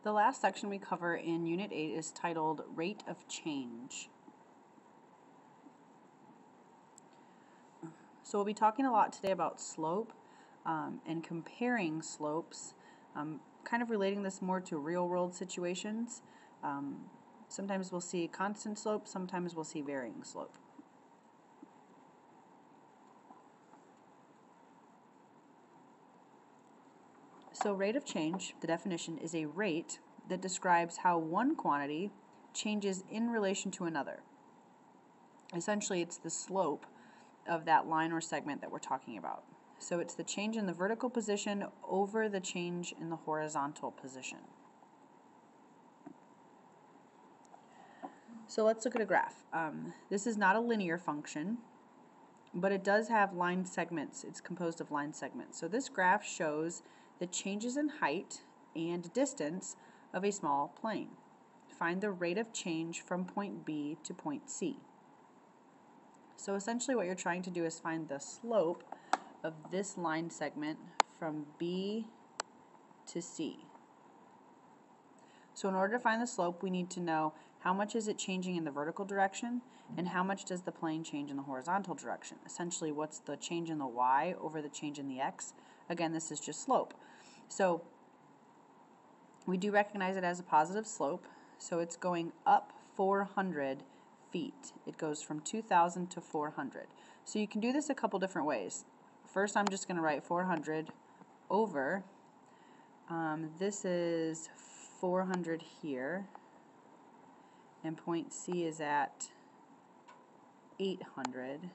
The last section we cover in Unit 8 is titled Rate of Change. So we'll be talking a lot today about slope and comparing slopes, kind of relating this more to real-world situations. Sometimes we'll see constant slope, sometimes we'll see varying slope. So rate of change, the definition, is a rate that describes how one quantity changes in relation to another. Essentially, it's the slope of that line or segment that we're talking about. So it's the change in the vertical position over the change in the horizontal position. So let's look at a graph. This is not a linear function, but it does have line segments. It's composed of line segments. So this graph shows the changes in height and distance of a small plane. Find the rate of change from point B to point C. So essentially what you're trying to do is find the slope of this line segment from B to C. So in order to find the slope, we need to know how much is it changing in the vertical direction and how much does the plane change in the horizontal direction. Essentially, what's the change in the y over the change in the x? Again, this is just slope. So we do recognize it as a positive slope, so it's going up 400 feet. It goes from 2,000 to 400. So you can do this a couple different ways. First, I'm just going to write 400 over, this is 400 here, and point C is at 800.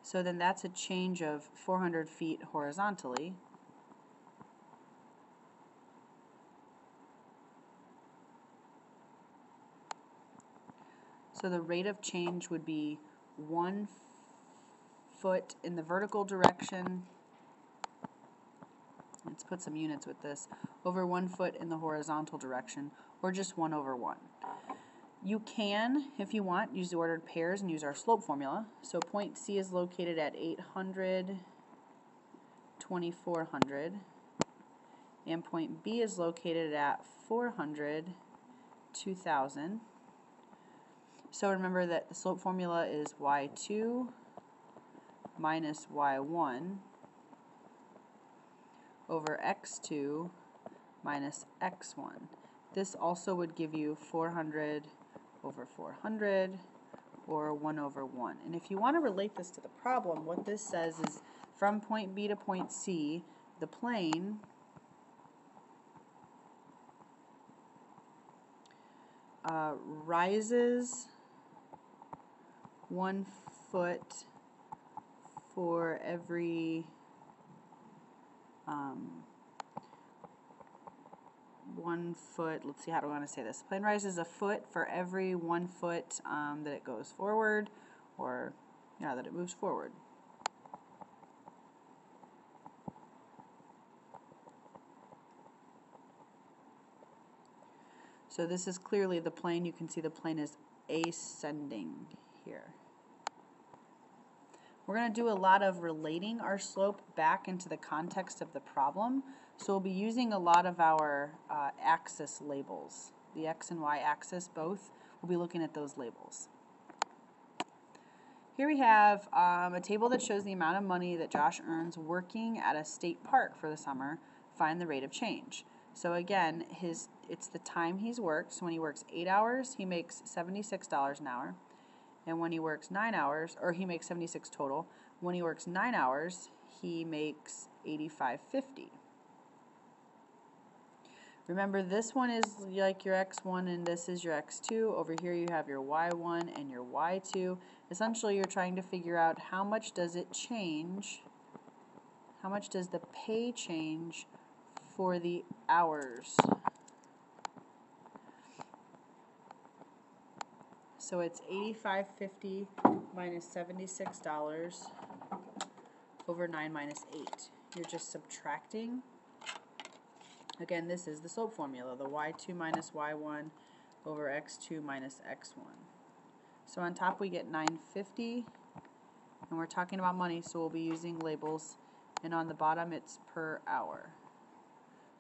So then that's a change of 400 feet horizontally. So the rate of change would be 1 foot in the vertical direction, let's put some units with this, over 1 foot in the horizontal direction, or just 1 over 1. You can, if you want, use the ordered pairs and use our slope formula. So point C is located at 800, 2400, and point B is located at 400, 2000. So remember that the slope formula is y2 minus y1 over x2 minus x1. This also would give you 400 over 400, or 1 over 1. And if you want to relate this to the problem, what this says is from point B to point C, the plane rises 1 foot for every 1 foot, let's see, how do I want to say this? The plane rises a foot for every 1 foot that it goes forward, or that it moves forward. So this is clearly the plane. You can see the plane is ascending here. We're going to do a lot of relating our slope back into the context of the problem. So we'll be using a lot of our axis labels. The x and y axis both. We'll be looking at those labels. Here we have a table that shows the amount of money that Josh earns working at a state park for the summer. Find the rate of change. So again, it's the time he's worked. So when he works 8 hours, he makes $76 an hour. And when he works 9 hours, or he makes 76 total. When he works 9 hours, he makes $85.50. Remember, this one is like your x1 and this is your x2. Over here you have your y1 and your y2. Essentially, you're trying to figure out how much does it change, how much does the pay change for the hours. So it's $85.50 minus $76 over 9 minus 8. You're just subtracting. Again, this is the slope formula, the y2 minus y1 over x2 minus x1. So on top we get $9.50, and we're talking about money, so we'll be using labels, and on the bottom it's per hour.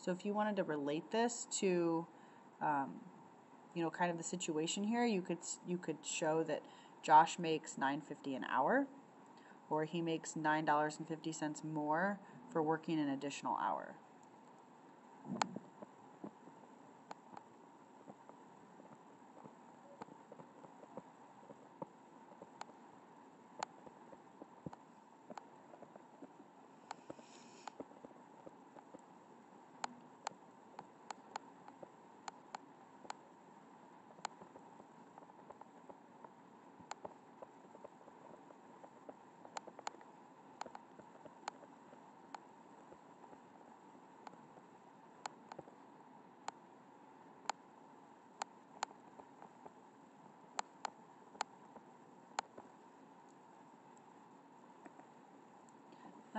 So if you wanted to relate this to, you know, kind of the situation here, you could show that Josh makes $9.50 an hour, or he makes $9.50 more for working an additional hour.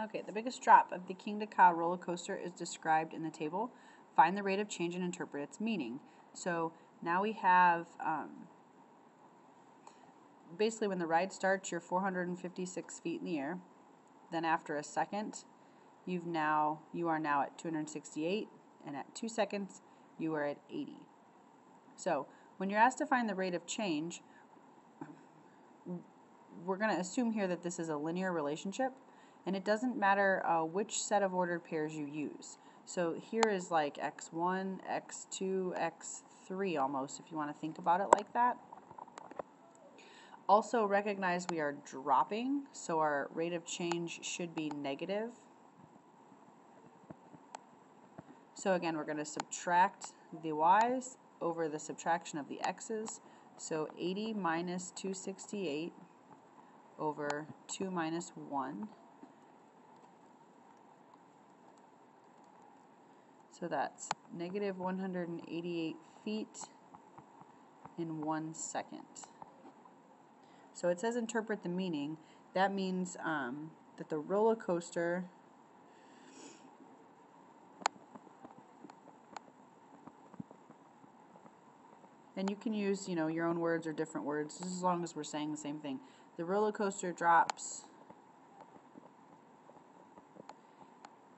Okay, the biggest drop of the Kingda roller coaster is described in the table. Find the rate of change and interpret its meaning. So now we have basically when the ride starts, you're 456 feet in the air. Then after a second, you are now at 268, and at 2 seconds, you are at 80. So when you're asked to find the rate of change, we're going to assume here that this is a linear relationship, and it doesn't matter which set of ordered pairs you use. So here is like x1, x2, x3 almost, if you want to think about it like that. Also recognize we are dropping, so our rate of change should be negative. So again, we're going to subtract the y's over the subtraction of the x's. So 80 minus 268 over 2 minus 1. So that's negative 188 feet in 1 second. So it says interpret the meaning. That means that the roller coaster and you can use, you know, your own words or different words, just as long as we're saying the same thing. The roller coaster drops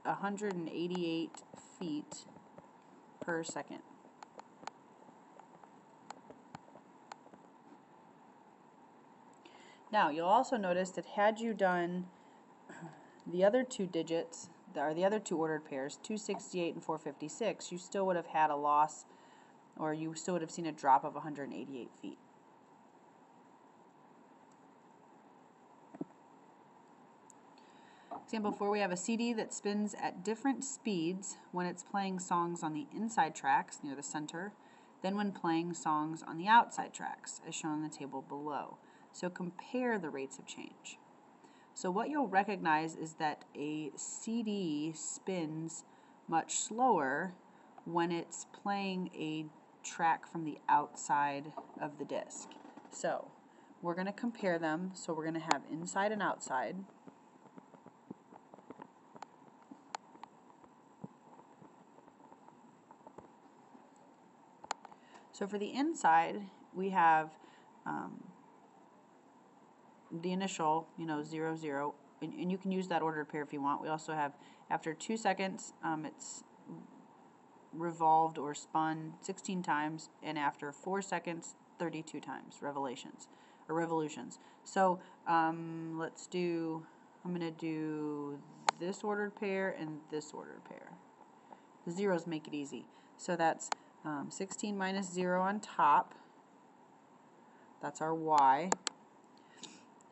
188 feet per second. Now, you'll also notice that had you done the other two digits, or the other two ordered pairs, 268 and 456, you still would have had a loss, or you still would have seen a drop of 188 feet. Example 4, we have a CD that spins at different speeds when it's playing songs on the inside tracks near the center than when playing songs on the outside tracks, as shown in the table below. So compare the rates of change. So what you'll recognize is that a CD spins much slower when it's playing a track from the outside of the disc. So we're going to compare them. So we're going to have inside and outside. So for the inside, we have the initial, 0, 0, and you can use that ordered pair if you want. We also have, after 2 seconds, it's revolved or spun 16 times, and after 4 seconds, 32 times, revolutions. So I'm going to do this ordered pair and this ordered pair. The zeros make it easy. So that's 16 minus 0 on top, that's our y,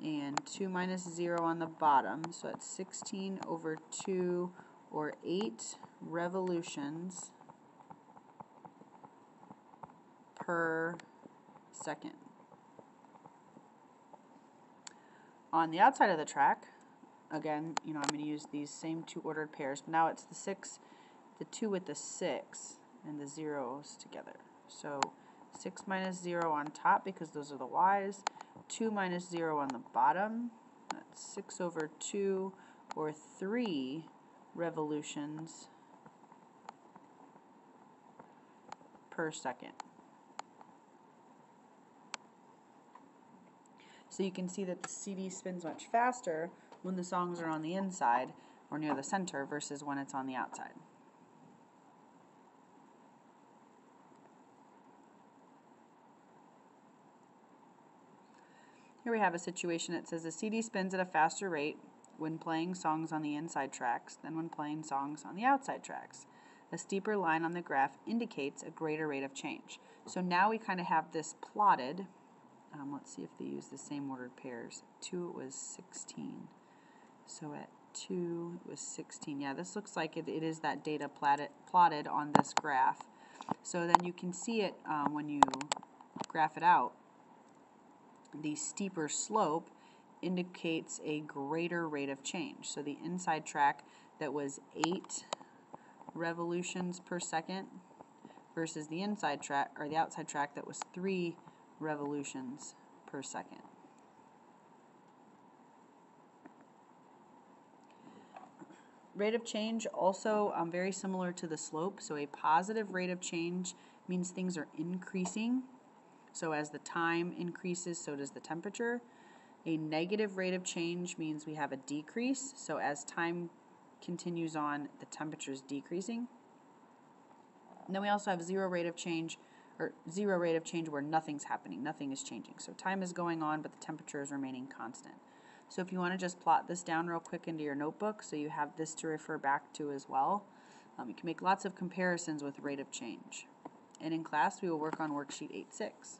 and 2 minus 0 on the bottom, so that's 16 over 2, or 8 revolutions per second. On the outside of the track, again, I'm going to use these same two ordered pairs, but now it's the 2 with the 6 and the zeros together. So 6 minus 0 on top, because those are the y's, 2 minus 0 on the bottom, that's 6 over 2, or 3 revolutions per second. So you can see that the CD spins much faster when the songs are on the inside or near the center versus when it's on the outside. Here we have a situation that says the CD spins at a faster rate when playing songs on the inside tracks than when playing songs on the outside tracks. A steeper line on the graph indicates a greater rate of change. So now we kind of have this plotted. Let's see if they use the same ordered pairs. 2 it was 16. So at 2 it was 16. Yeah, this looks like it is that data plotted on this graph. So then you can see it when you graph it out. The steeper slope indicates a greater rate of change. So the inside track that was 8 revolutions per second versus the inside track or the outside track that was 3 revolutions per second. Rate of change also very similar to the slope. So a positive rate of change means things are increasing. So as the time increases, so does the temperature. A negative rate of change means we have a decrease. So as time continues on, the temperature is decreasing. And then we also have zero rate of change where nothing's happening, nothing is changing. So time is going on, but the temperature is remaining constant. So if you want to just plot this down real quick into your notebook so you have this to refer back to as well, you can make lots of comparisons with rate of change. And in class, we will work on worksheet 8.6.